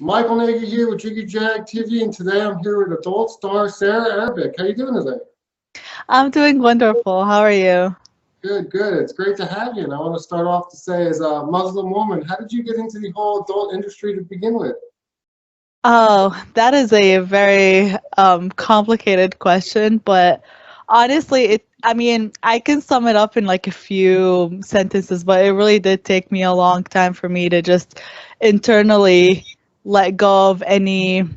Michael Nagy here with Jiggy Jag TV, and today I'm here with adult star Sarah Arabic. How you doing today? I'm doing wonderful. How are you? Good, good. It's great to have you. And I want to start off to say, as a Muslim woman, how did you get into the whole adult industry to begin with? Oh, that is a very complicated question, but honestly, I can sum it up in like a few sentences, but it really did take me a long time for me to just internally let go of any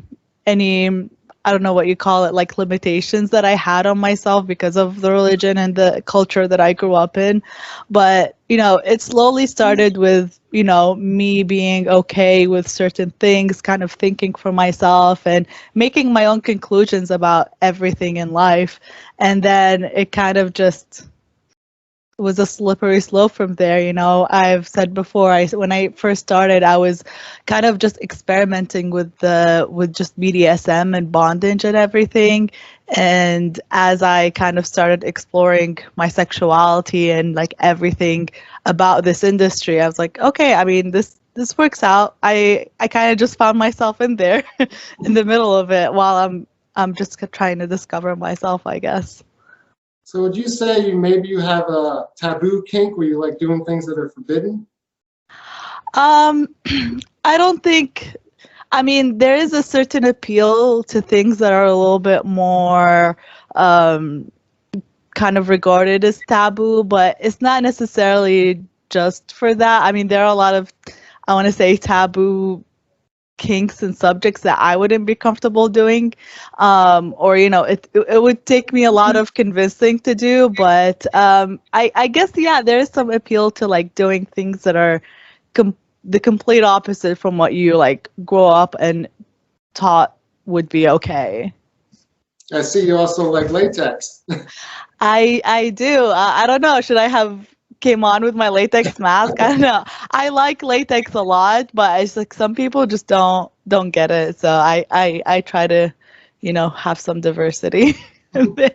I don't know what you call it, like limitations that I had on myself because of the religion and the culture that I grew up in. But, it slowly started with, me being okay with certain things, kind of thinking for myself and making my own conclusions about everything in life. And then it kind of just was a slippery slope from there. I've said before, when I first started, I was kind of just experimenting with just BDSM and bondage and everything. And as I kind of started exploring my sexuality and like everything about this industry, I was like, okay, this works out. I kind of just found myself in there in the middle of it while I'm just trying to discover myself, I guess. So would you say maybe you have a taboo kink where you like doing things that are forbidden? Um, I don't think, there is a certain appeal to things that are a little bit more um, kind of regarded as taboo, but it's not necessarily just for that. There are a lot of, I want to say, taboo kinks and subjects that I wouldn't be comfortable doing. Or, it would take me a lot of convincing to do, but I guess, yeah, there is some appeal to like doing things that are the complete opposite from what you like grow up and taught would be okay. I see you also like latex. I do. I don't know. Should I have came on with my latex mask? I don't know. I like latex a lot, but it's like some people just don't get it. So I try to, have some diversity. And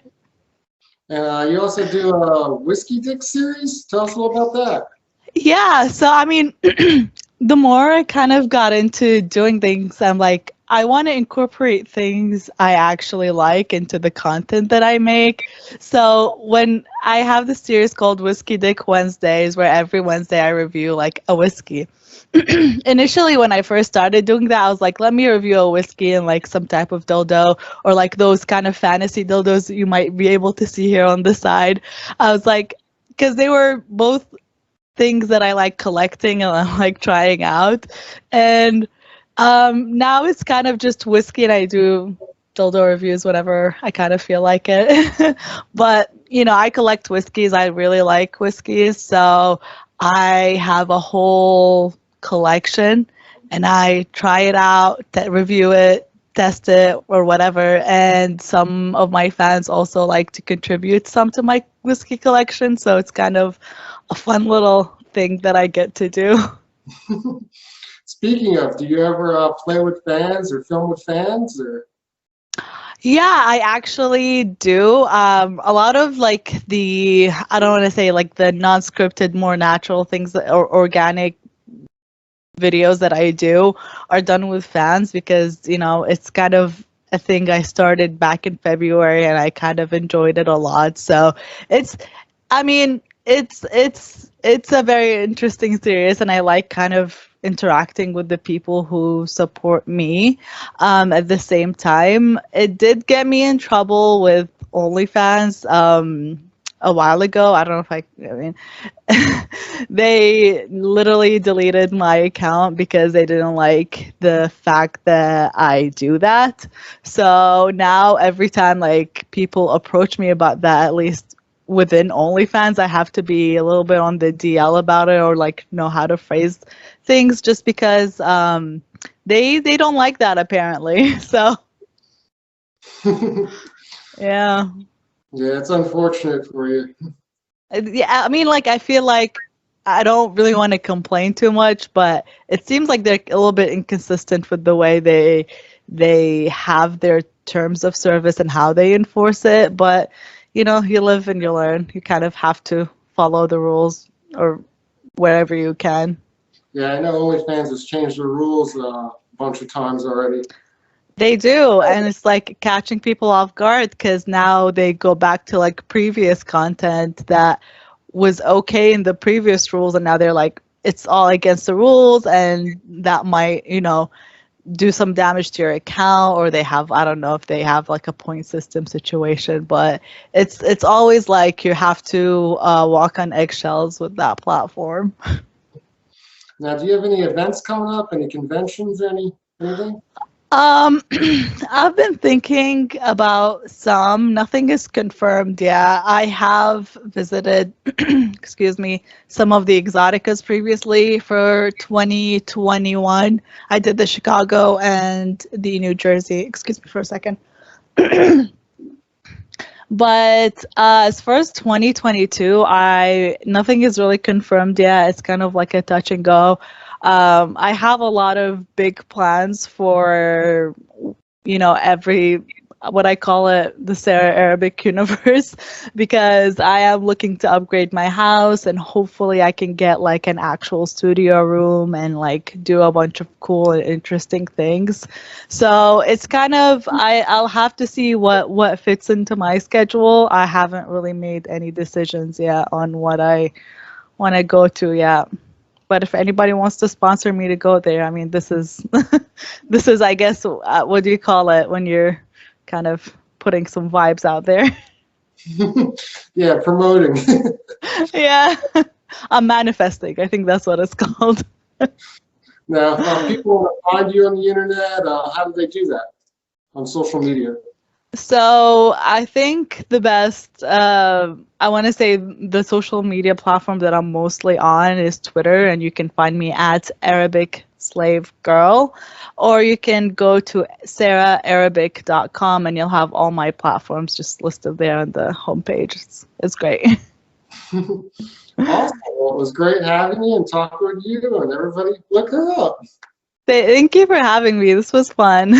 you also do a whiskey dick series. Tell us a little about that. Yeah, so the more I kind of got into doing things, I'm like, I want to incorporate things I actually like into the content that I make. So when I have this series called Whiskey Dick Wednesdays, where every Wednesday I review like a whiskey. Initially, when I first started doing that, I was like, let me review a whiskey and like some type of dildo or like those kind of fantasy dildos that you might be able to see here on the side. I was like, because they were both things that I like collecting and I like trying out. And now it's kind of just whiskey, and I do dildo reviews whenever I kind of feel like it. But, I collect whiskeys. I really like whiskeys. So I have a whole collection and I try it out, review it, test it, or whatever. And some of my fans also like to contribute some to my whiskey collection. So it's kind of a fun little thing that I get to do. Speaking of, do you ever play with fans or film with fans or? Yeah, I actually do. A lot of like I don't want to say like the non-scripted, more natural things or organic videos that I do are done with fans because, it's kind of a thing I started back in February and I kind of enjoyed it a lot. So it's, I mean, it's a very interesting series, and I like kind of interacting with the people who support me. At the same time, it did get me in trouble with OnlyFans a while ago. I don't know if I mean, they literally deleted my account because they didn't like the fact that I do that. So now every time like people approach me about that, at least within OnlyFans, I have to be a little bit on the DL about it or like know how to phrase things just because they don't like that apparently. So yeah. Yeah, it's unfortunate for you. Yeah, like I feel like I don't really want to complain too much, but it seems like they're a little bit inconsistent with the way they have their terms of service and how they enforce it. But you live and you learn. You kind of have to follow the rules or wherever you can. Yeah, I know OnlyFans has changed the rules a bunch of times already. They do, and it's like catching people off guard because now they go back to like previous content that was okay in the previous rules, and now they're like it's all against the rules, and that might, do some damage to your account, or they have, I don't know if they have like a point system situation, but it's always like you have to walk on eggshells with that platform. Now, do you have any events coming up? Any conventions? Anything? I've been thinking about some. Nothing is confirmed yet. I have visited, excuse me, some of the Exoticas previously for 2021. I did the Chicago and the New Jersey. Excuse me for a second. But as far as 2022, nothing is really confirmed yet. It's kind of like a touch and go. I have a lot of big plans for, every, what I call it, the Sarah Arabic universe, because I am looking to upgrade my house, and hopefully I can get like an actual studio room and like do a bunch of cool and interesting things. So it's kind of, I'll have to see what fits into my schedule. I haven't really made any decisions yet on what I want to go to yet. But if anybody wants to sponsor me to go there, I mean, this is, I guess, what do you call it when you're kind of putting some vibes out there? Yeah, promoting. Yeah, I'm manifesting. I think that's what it's called. Now, if people want to find you on the internet, how do they do that on social media? So I think the best, I want to say the social media platform that I'm mostly on is Twitter, and you can find me at Arabic Slave Girl, or you can go to saraharabic.com and you'll have all my platforms just listed there on the homepage. It's great. Awesome. Well, it was great having you and talking with you, and everybody look her up. Thank you for having me. This was fun.